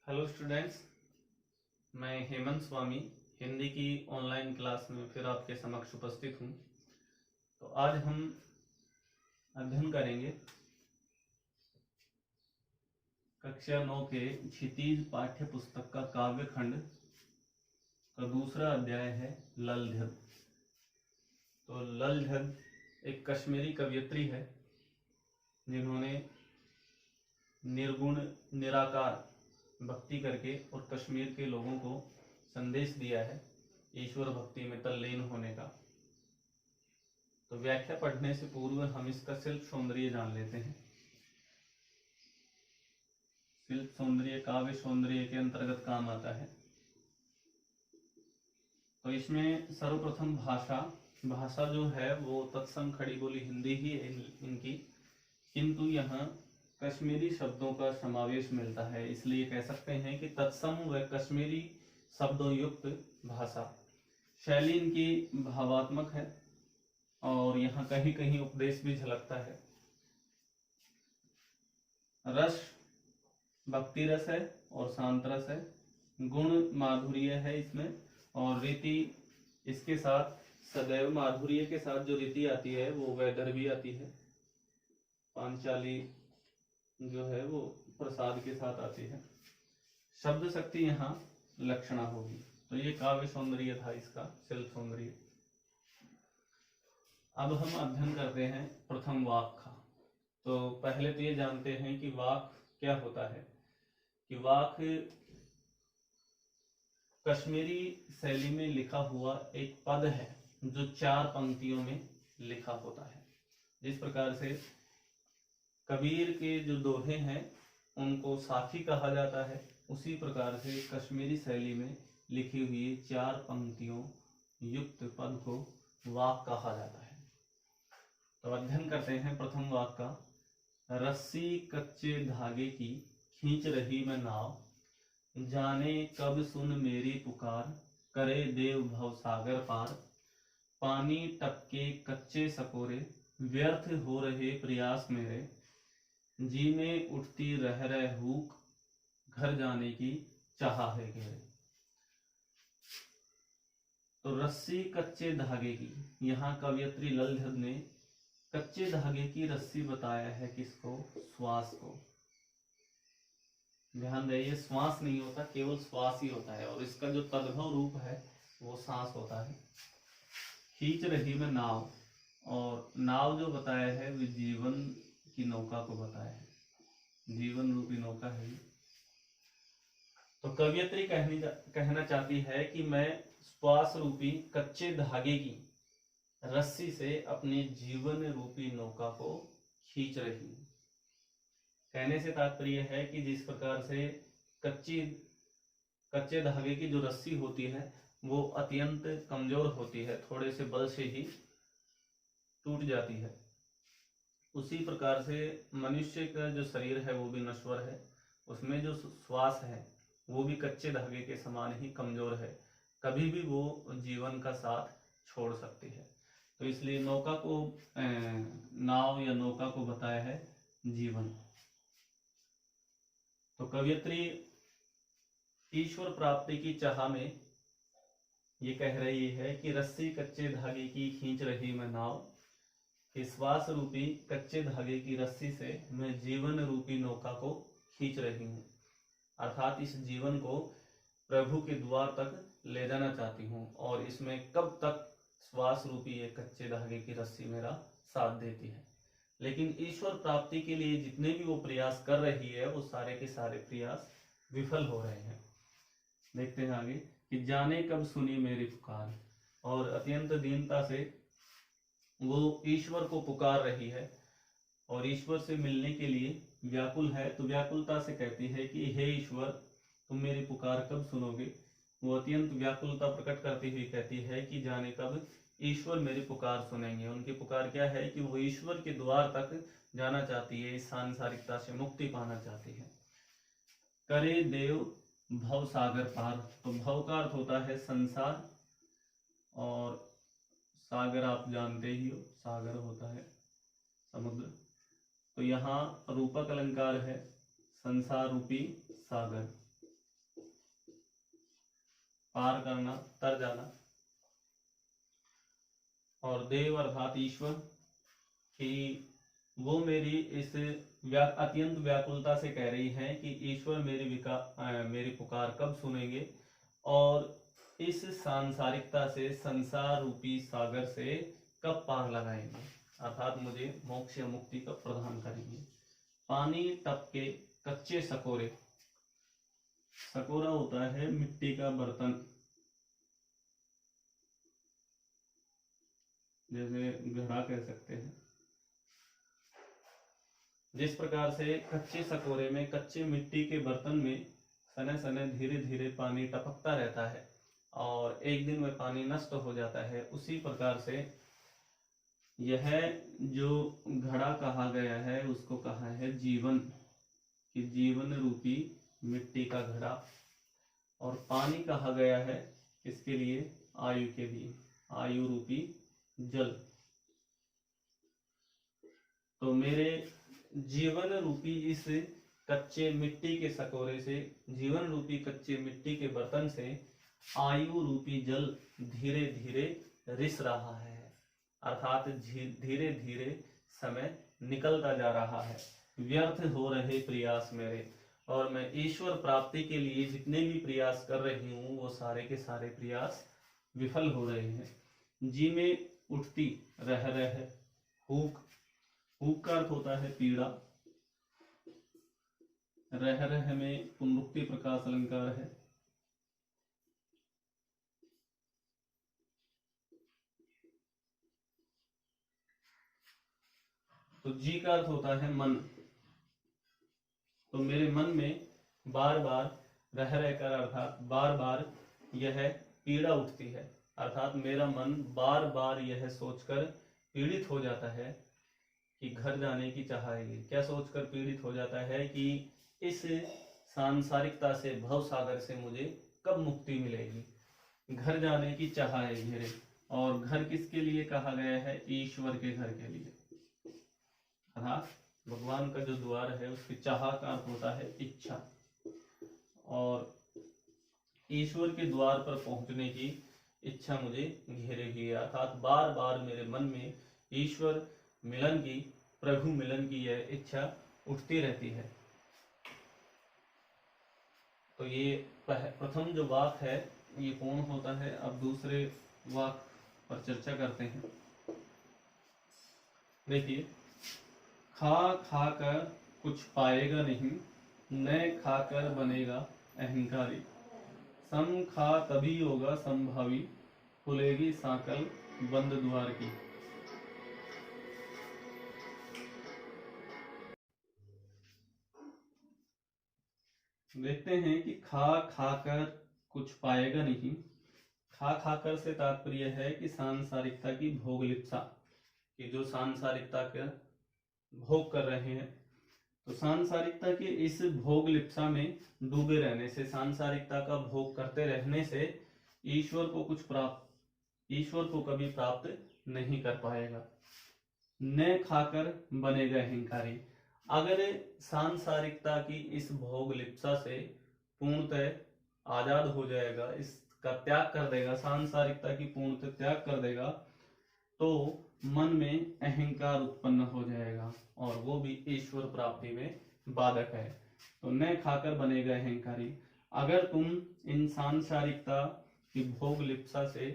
Hello students, मैं हेमंत स्वामी हिंदी की online class में फिर आपके समक्ष उपस्थित हूँ। तो आज हम अध्ययन करेंगे कक्षा 9 के क्षितिज पाठ्य पुस्तक का काव्य खंड का दूसरा अध्याय है ललझद। तो ललझद एक कश्मीरी कवयित्री है जिन्होंने निर्गुण निराकार भक्ति करके और कश्मीर के लोगों को संदेश दिया है ईश्वर भक्ति में तल्लीन होने का। तो व्याख्या पढ़ने से पूर्व हम इसका शिल्प सौंदर्य जान लेते हैं। शिल्प सौंदर्य काव्य सौंदर्य के अंतर्गत काम आता है। तो इसमें सर्वप्रथम भाषा जो है वो तत्सम खड़ी बोली हिंदी ही है इनकी, किंतु यहाँ कश्मीरी शब्दों का समावेश मिलता है, इसलिए कह सकते हैं कि तत्सम व कश्मीरी शब्दों युक्त भाषा। शैली इनकी भावात्मक है और यहाँ कहीं कहीं उपदेश भी झलकता है। रस भक्ति रस है और शांत रस है। गुण माधुर्य है इसमें, और रीति इसके साथ सदैव माधुर्य के साथ जो रीति आती है वो वैदर्भी आती है। पांचाली जो है वो प्रसाद के साथ आती है। शब्द शक्ति यहाँ लक्षणा होगी। तो ये काव्य सौंदर्य था इसका शिल्प सौंदर्य। अब हम अध्ययन करते हैं प्रथम वाक का। तो पहले तो ये जानते हैं कि वाक क्या होता है। कि वाक कश्मीरी शैली में लिखा हुआ एक पद है जो 4 पंक्तियों में लिखा होता है। जिस प्रकार से कबीर के जो दोहे हैं उनको साखी कहा जाता है, उसी प्रकार से कश्मीरी शैली में लिखी हुई 4 पंक्तियों युक्त पद को वाक कहा जाता है। तो अध्ययन करते हैं प्रथम वाक का। रस्सी कच्चे धागे की खींच रही मैं नाव, जाने कब सुन मेरी पुकार, करे देव भव सागर पार। पानी टपके कच्चे सकोरे, व्यर्थ हो रहे प्रयास मेरे, जी में उठती रह रहे हुक, घर जाने की चाह है घेरे। तो रस्सी कच्चे धागे की, यहाँ कवयित्री ललझद ने कच्चे धागे की रस्सी बताया है किसको? श्वास को। ध्यान रहे, श्वास नहीं होता, केवल श्वास ही होता है और इसका जो तद्भव रूप है वो सांस होता है। खींच रही में नाव, और नाव जो बताया है वो जीवन की नौका को बताया है, जीवन रूपी नौका है। तो कवयित्री कहना चाहती है कि मैं श्वास रूपी कच्चे धागे की रस्सी से अपने जीवन रूपी नौका को खींच रही हूं। कहने से तात्पर्य है कि जिस प्रकार से कच्चे धागे की जो रस्सी होती है वो अत्यंत कमजोर होती है, थोड़े से बल से ही टूट जाती है, उसी प्रकार से मनुष्य का जो शरीर है वो भी नश्वर है। उसमें जो श्वास है वो भी कच्चे धागे के समान ही कमजोर है, कभी भी वो जीवन का साथ छोड़ सकती है। तो इसलिए नौका को नाव या नौका को बताया है जीवन। तो कवयित्री ईश्वर प्राप्ति की चाह में ये कह रही है कि रस्सी कच्चे धागे की खींच रही मैं नाव, श्वास रूपी कच्चे धागे की रस्सी से मैं जीवन रूपी नौका को खींच रही हूँ, अर्थात इस जीवन को प्रभु के द्वार तक ले जाना चाहती हूँ और इसमें कब तक श्वास रूपी ये कच्चे धागे की रस्सी मेरा साथ देती है। लेकिन ईश्वर प्राप्ति के लिए जितने भी वो प्रयास कर रही है वो सारे के सारे प्रयास विफल हो रहे हैं। देखते हैं आगे कि जाने कब सुनी मेरी पुकार, और अत्यंत दीनता से वो ईश्वर को पुकार रही है और ईश्वर से मिलने के लिए व्याकुल है। तो व्याकुलता से कहती है कि हे ईश्वर, तुम मेरी पुकार कब सुनोगे। वो अत्यंत व्याकुलता प्रकट करती हुई कहती है कि जाने कब ईश्वर मेरी पुकार सुनेंगे। उनकी पुकार क्या है कि वो ईश्वर के द्वार तक जाना चाहती है, इस सांसारिकता से मुक्ति पाना चाहती है। करे देव भव सागर पार, तो भव का अर्थ होता है संसार और सागर आप जानते ही हो, सागर होता है समुद्र। तो यहाँ रूपक अलंकार है संसार रूपी सागर। पार करना, तर जाना। और देव अर्थात ईश्वर, कि वो मेरी इस अत्यंत व्याकुलता से कह रही है कि ईश्वर मेरी पुकार कब सुनेंगे और इस सांसारिकता से, संसार रूपी सागर से कब पार लगाएंगे, अर्थात मुझे मोक्ष या मुक्ति कब प्रदान करेंगे। पानी टप के कच्चे सकोरे, सकोरा होता है मिट्टी का बर्तन, जैसे घड़ा कह सकते हैं। जिस प्रकार से कच्चे सकोरे में, कच्चे मिट्टी के बर्तन में सने सने धीरे धीरे पानी टपकता रहता है और एक दिन में पानी नष्ट हो जाता है, उसी प्रकार से यह जो घड़ा कहा गया है उसको कहा है जीवन, कि जीवन रूपी मिट्टी का घड़ा। और पानी कहा गया है किसके लिए, आयु के लिए, आयु रूपी जल। तो मेरे जीवन रूपी इस कच्चे मिट्टी के सकोरे से, जीवन रूपी कच्चे मिट्टी के बर्तन से आयु रूपी जल धीरे धीरे रिस रहा है, अर्थात धीरे धीरे समय निकलता जा रहा है। व्यर्थ हो रहे प्रयास मेरे, और मैं ईश्वर प्राप्ति के लिए जितने भी प्रयास कर रही हूँ वो सारे के सारे प्रयास विफल हो रहे हैं। जी में उठती रह रह हुक, हुक का अर्थ होता है पीड़ा, रह रह में पुनरुक्ति प्रकाश अलंकार है। तो जी का अर्थ होता है मन। तो मेरे मन में बार बार रह रहकर, अर्थात बार बार यह पीड़ा उठती है, अर्थात मेरा मन बार बार यह सोचकर पीड़ित हो जाता है कि घर जाने की चाह है। क्या सोचकर पीड़ित हो जाता है कि इस सांसारिकता से, भव सागर से मुझे कब मुक्ति मिलेगी। घर जाने की चाह है मेरे, और घर किसके लिए कहा गया है, ईश्वर के घर के लिए, अर्थात भगवान का जो द्वार है उसकी चाह का अर्थ होता है इच्छा। और ईश्वर के द्वार पर पहुंचने की इच्छा मुझे घेरे हुई है, अर्थात बार बार मेरे मन में ईश्वर मिलन की, प्रभु मिलन की यह इच्छा उठती रहती है। तो ये प्रथम जो वाक है ये पूर्ण होता है। अब दूसरे वाक पर चर्चा करते हैं। देखिए, खा खा कर कुछ पाएगा नहीं, न खाकर बनेगा अहंकारी। सम खा तभी होगा संभावी, खुलेगी साकल बंद द्वार की। देखते हैं कि खा खाकर कुछ पाएगा नहीं। खा खाकर से तात्पर्य है कि सांसारिकता की भोग लिप्सा, कि जो सांसारिकता का भोग कर रहे हैं, तो सांसारिकता के इस भोग लिप्सा में डूबे रहने से, सांसारिकता का भोग करते रहने से ईश्वर को कभी प्राप्त नहीं कर पाएगा। न खाकर बनेगा अहंकारी। अगर सांसारिकता की इस भोग लिप्सा से पूर्णतः आजाद हो जाएगा, इसका त्याग कर देगा, सांसारिकता की पूर्णतः त्याग कर देगा, तो मन में अहंकार उत्पन्न हो जाएगा और वो भी ईश्वर प्राप्ति में बाधक है। तो न खाकर बनेगा अहंकारी। अगर तुम इन सांसारिकता की भोग लिप्सा से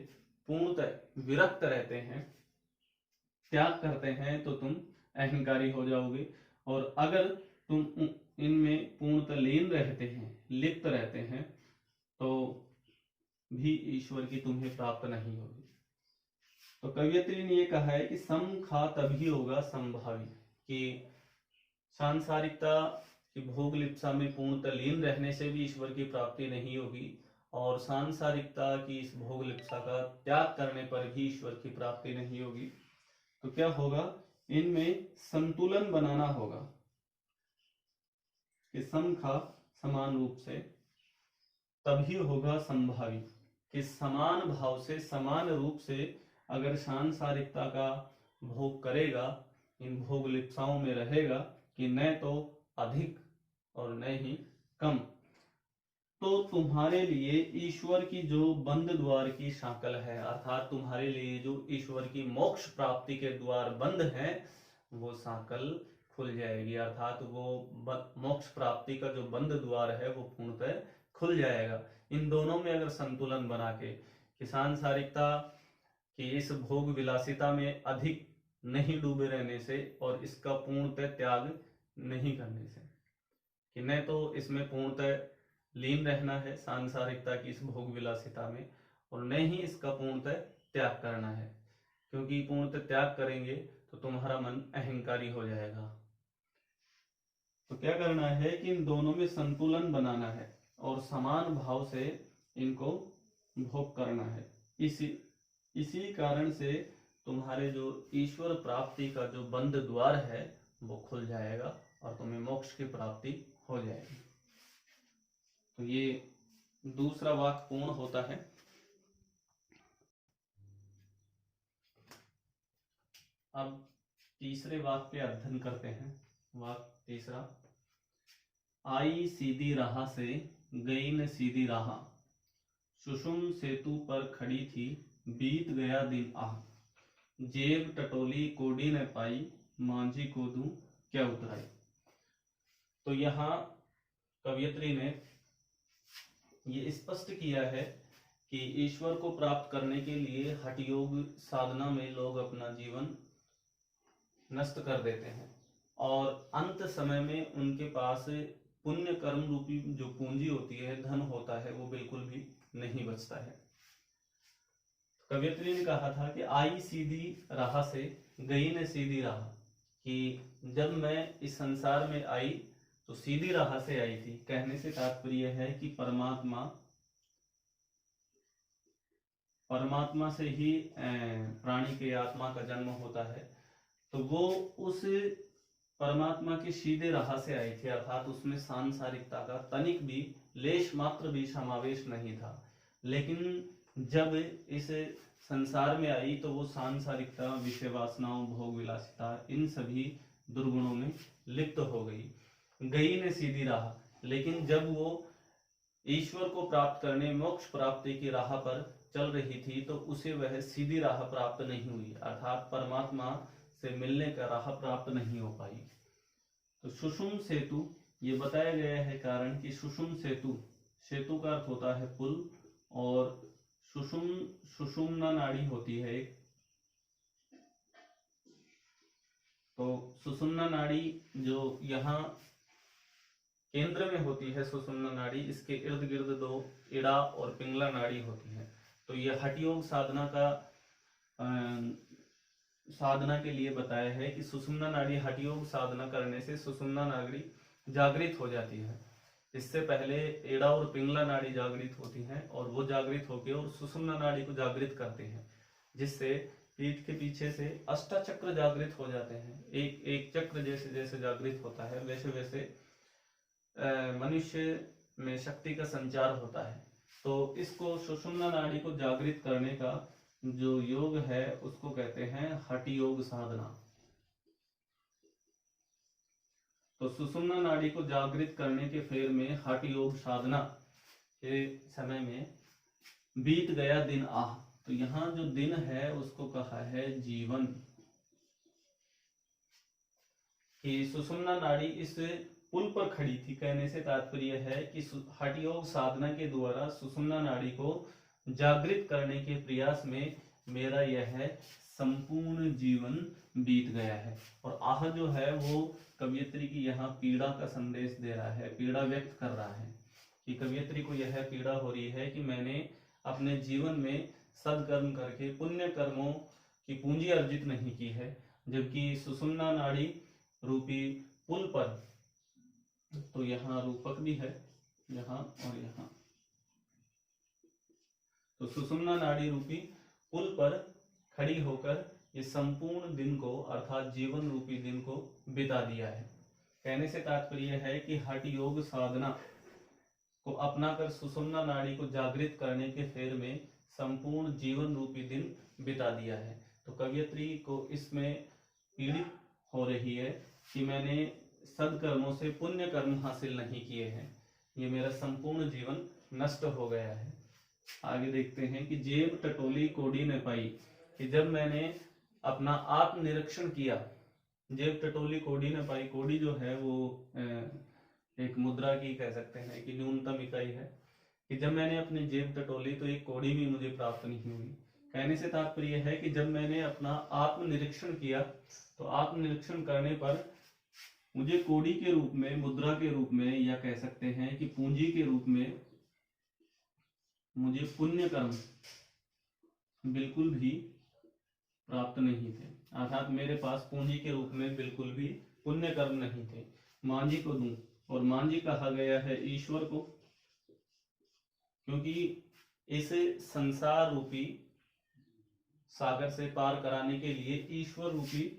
पूर्णतः विरक्त रहते हैं, त्याग करते हैं, तो तुम अहंकारी हो जाओगे। और अगर तुम इनमें पूर्णतः लीन रहते हैं, लिप्त रहते हैं, तो भी ईश्वर की तुम्हें प्राप्त नहीं होगी। तो कवियत्री ने ये कहा है कि सम खा तभी होगा संभावी, कि सांसारिकता की भोग लिप्सा में पूर्णतः लीन रहने से भी ईश्वर की प्राप्ति नहीं होगी, और सांसारिकता की इस भोग लिप्सा का त्याग करने पर भी ईश्वर की प्राप्ति नहीं होगी। तो क्या होगा, इनमें संतुलन बनाना होगा कि सम खा समान रूप से, तभी होगा संभावी, कि समान भाव से, समान रूप से अगर सांसारिकता का भोग करेगा, इन भोग लिप्साओं में रहेगा, कि न तो अधिक और न ही कम, तो तुम्हारे लिए ईश्वर की जो बंद द्वार की सांकल है, अर्थात तुम्हारे लिए जो ईश्वर की मोक्ष प्राप्ति के द्वार बंद हैं, वो सांकल खुल जाएगी। अर्थात वो मोक्ष प्राप्ति का जो बंद द्वार है वो पूर्णतः खुल जाएगा। इन दोनों में अगर संतुलन बना के कि सांसारिकता की इस भोग विलासिता में अधिक नहीं डूबे रहने से और इसका पूर्णतः त्याग नहीं करने से, कि न तो इसमें पूर्णतः लीन रहना है सांसारिकता की इस भोग विलासिता में, और न ही इसका पूर्णतः त्याग करना है, क्योंकि पूर्णतः त्याग करेंगे तो तुम्हारा मन अहंकारी हो जाएगा। तो क्या करना है कि इन दोनों में संतुलन बनाना है और समान भाव से इनको भोग करना है। इसी कारण से तुम्हारे जो ईश्वर प्राप्ति का जो बंद द्वार है वो खुल जाएगा और तुम्हें मोक्ष की प्राप्ति हो जाएगी। तो ये दूसरा वाक्य पूर्ण होता है। अब तीसरे वाक्य पे अध्ययन करते हैं। वाक्य तीसरा, आई सीधी राह से गई न सीधी राह, सुषुम सेतु पर खड़ी थी बीत गया दिन आह, जेब टटोली कोडी न पाई, मांझी को दूं क्या उतराई। तो यहाँ कवयित्री ने ये स्पष्ट किया है कि ईश्वर को प्राप्त करने के लिए हठ योग साधना में लोग अपना जीवन नष्ट कर देते हैं और अंत समय में उनके पास पुण्य कर्म रूपी जो पूंजी होती है, धन होता है, वो बिल्कुल भी नहीं बचता है। कवयित्री ने कहा था कि आई सीधी राह से गई न सीधी राह, कि जब मैं इस संसार में आई तो सीधी राह से आई थी। कहने से तात्पर्य है कि परमात्मा से ही प्राणी के आत्मा का जन्म होता है, तो वो उस परमात्मा की सीधे राह से आई थी, अर्थात उसमें सांसारिकता का तनिक भी लेश मात्र भी समावेश नहीं था। लेकिन जब इस संसार में आई तो वो सांसारिकता, विषय वासनाओं, भोग विलासिता, इन सभी दुर्गुणों में लिप्त हो गई न सीधी राह। लेकिन जब वो ईश्वर को प्राप्त करने, मोक्ष प्राप्ति की राह पर चल रही थी तो उसे वह सीधी राह प्राप्त नहीं हुई, अर्थात परमात्मा से मिलने का राह प्राप्त नहीं हो पाई। तो सुषुम सेतु, ये बताया गया है कारण कि सुषुम सेतु, सेतु का अर्थ होता है पुल, और सुषुम्ना नाड़ी होती है एक। तो सुषुम्ना नाड़ी जो यहाँ केंद्र में होती है, सुषुम्ना नाड़ी, इसके इर्द गिर्द दो इड़ा और पिंगला नाड़ी होती है। तो ये हठ योग साधना के लिए बताया है कि सुषुम्ना नाड़ी, हठ योग साधना करने से सुषुम्ना नाड़ी जागृत हो जाती है। इससे पहले एड़ा और पिंगला नाड़ी जागृत होती हैं और वो जागृत होकर और सुषुम्ना नाड़ी को जागृत करते हैं, जिससे पीठ के पीछे से अष्टचक्र जागृत हो जाते हैं। एक एक चक्र जैसे जैसे जागृत होता है वैसे वैसे मनुष्य में शक्ति का संचार होता है। तो इसको सुषुम्ना नाड़ी को जागृत करने का जो योग है उसको कहते हैं हठ योग साधना। तो सुषुम्ना नाड़ी को जागृत करने के फेर में हठ योग साधना के समय में बीत गया दिन आह, तो यहाँ जो दिन है उसको कहा है जीवन। कि सुषुम्ना नाड़ी इस पुल पर खड़ी थी, कहने से तात्पर्य है कि हठ योग साधना के द्वारा सुषुम्ना नाड़ी को जागृत करने के प्रयास में मेरा यह संपूर्ण जीवन बीत गया है। और आह जो है वो कवयित्री की यहाँ पीड़ा का संदेश दे रहा है, पीड़ा व्यक्त कर रहा है कि कवयित्री को यह पीड़ा हो रही है कि मैंने अपने जीवन में सदकर्म करके पुण्य कर्मों की पूंजी अर्जित नहीं की है, जबकि सुषुम्ना नाड़ी रूपी पुल पर, तो यहाँ रूपक भी है यहाँ और यहाँ, तो सुषुम्ना नाड़ी रूपी पुल पर खड़ी होकर ये संपूर्ण दिन को, अर्थात जीवन रूपी दिन को बिता दिया है। कहने से तात्पर्य है कि हठ योग साधना को अपनाकर सुषुम्ना नाड़ी को जागृत करने के फेर में संपूर्ण जीवन रूपी दिन बिता दिया है। तो कवयित्री को इसमें पीड़ित हो रही है कि मैंने सदकर्मों से पुण्य कर्म हासिल नहीं किए हैं, ये मेरा संपूर्ण जीवन नष्ट हो गया है। आगे देखते हैं कि जेब टटोली कोड़ी न पाई, कि जब मैंने अपना आत्मनिरीक्षण किया, जेब टटोली कोड़ी न पाई, कोड़ी जो है वो एक मुद्रा की कह सकते हैं कि न्यूनतम इकाई है, कि जब मैंने अपनी जेब टटोली तो एक कोड़ी भी मुझे प्राप्त नहीं हुई। कहने से तात्पर्य है कि जब मैंने अपना आत्मनिरीक्षण किया तो आत्मनिरीक्षण करने पर मुझे कोड़ी के रूप में, मुद्रा के रूप में, या कह सकते हैं कि पूंजी के रूप में मुझे पुण्य कर्म बिल्कुल भी प्राप्त नहीं थे। अर्थात मेरे पास पूंजी के रूप में बिल्कुल भी पुण्य कर्म नहीं थे। मांझी को दूं, और मांझी कहा गया है ईश्वर को, क्योंकि इस संसार रूपी सागर से पार कराने के लिए, ईश्वर रूपी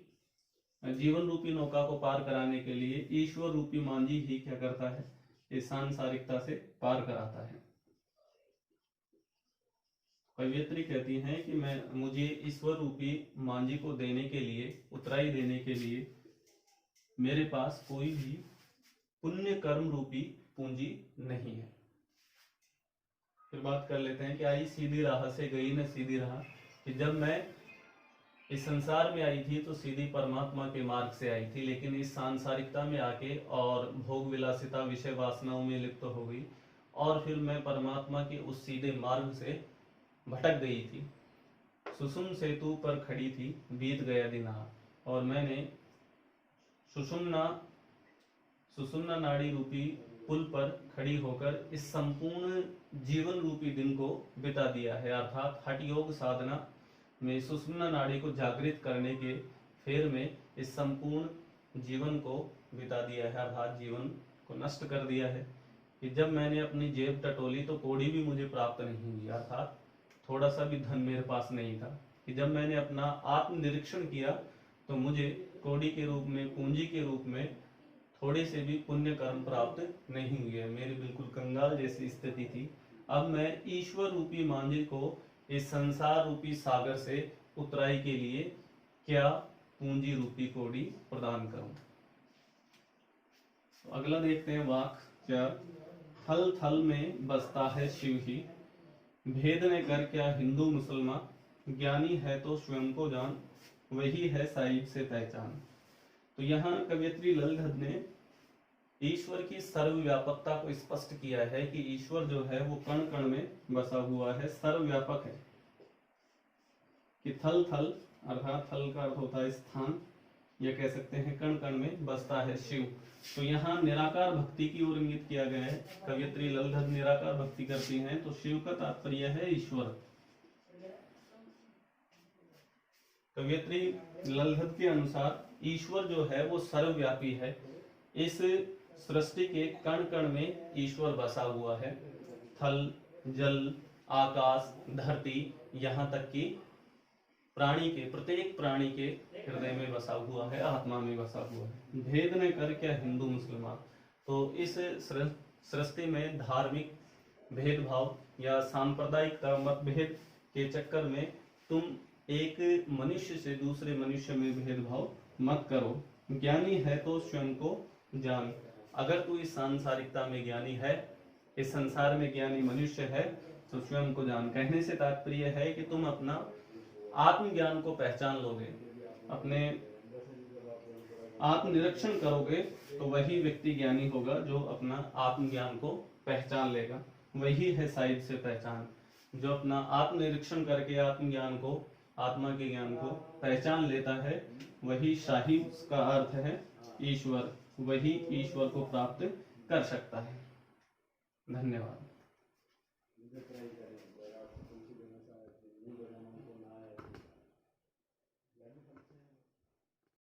जीवन रूपी नौका को पार कराने के लिए ईश्वर रूपी मांझी ही क्या करता है, इस सांसारिकता से पार कराता है। कवयित्री कहती हैं कि मुझे ईश्वर रूपी मांझी को देने के लिए, उतराई देने के लिए मेरे पास कोई भी पुण्य कर्म रूपी पूंजी नहीं है। फिर बात कर लेते हैं कि आई सीधी राह से गई न सीधी राह, कि जब मैं इस संसार में आई थी तो सीधी परमात्मा के मार्ग से आई थी, लेकिन इस सांसारिकता में आके और भोग विलासिता विषय वासनाओं में लिप्त हो गई, और फिर मैं परमात्मा के उस सीधे मार्ग से भटक गई थी। सुषुम्न सेतु पर खड़ी थी, बीत गया दिन, और मैंने सुषुम्ना नाड़ी रूपी पुल पर खड़ी होकर इस संपूर्ण जीवन रूपी दिन को बिता दिया है। अर्थात हठ योग साधना में सुषुम्ना नाड़ी को जागृत करने के फेर में इस संपूर्ण जीवन को बिता दिया है, अर्थात जीवन को नष्ट कर दिया है। कि जब मैंने अपनी जेब टटोली तो कोड़ी भी मुझे प्राप्त नहीं हुई, अर्थात थोड़ा सा भी धन मेरे पास नहीं था। कि जब मैंने अपना आत्मनिरीक्षण किया तो मुझे कोड़ी के रूप में, पूंजी के रूप में थोड़े से भी पुण्य कर्म प्राप्त नहीं हुए। मेरी बिल्कुल कंगाल जैसी स्थिति थी। अब मैं ईश्वर रूपी मांझी को इस संसार रूपी सागर से उतराई के लिए क्या पूंजी रूपी कोड़ी प्रदान करूं। तो अगला देखते हैं वाक्य, थल थल में बसता है शिव ही, भेद ने कर क्या हिंदू मुसलमान, ज्ञानी है तो स्वयं को जान, वही है साहिब से पहचान। तो यहाँ कवयित्री ललधर ने ईश्वर की सर्वव्यापकता को स्पष्ट किया है कि ईश्वर जो है वो कण कण में बसा हुआ है, सर्वव्यापक है। कि थल थल अर्थात थल का अर्थ होता है स्थान, या कह सकते हैं कण कण में बसता है शिव। तो यहाँ निराकार भक्ति की ओर इंगित किया गया है। कवयित्री ललधर निराकार भक्ति करती हैं, तो शिव का तात्पर्य है ईश्वर। कवयित्री ललधर के अनुसार ईश्वर जो है वो सर्वव्यापी है। इस सृष्टि के कण कण में ईश्वर बसा हुआ है। थल, जल, आकाश, धरती, यहाँ तक कि प्राणी के, प्रत्येक प्राणी के हृदय में बसा हुआ है, आत्मा में बसा हुआ है। भेद न कर क्या हिंदू मुसलमान, तो इस सृष्टि में धार्मिक भेदभाव या सांप्रदायिकता मतभेद के चक्कर में तुम एक मनुष्य से दूसरे मनुष्य में भेदभाव मत करो। ज्ञानी है तो स्वयं को जान, अगर तू इस सांसारिकता में ज्ञानी है, इस संसार में ज्ञानी मनुष्य है, तो स्वयं को जान। कहने से तात्पर्य है कि तुम अपना आत्मज्ञान को पहचान लोगे, अपने आत्मनिरीक्षण करोगे, तो वही व्यक्ति ज्ञानी होगा जो अपना आत्मज्ञान को पहचान लेगा। वही है साहिब से पहचान, जो अपना आत्मनिरीक्षण करके आत्मज्ञान को, आत्मा के ज्ञान को पहचान लेता है, वही साहिब का अर्थ है ईश्वर, वही ईश्वर को प्राप्त कर सकता है। धन्यवाद।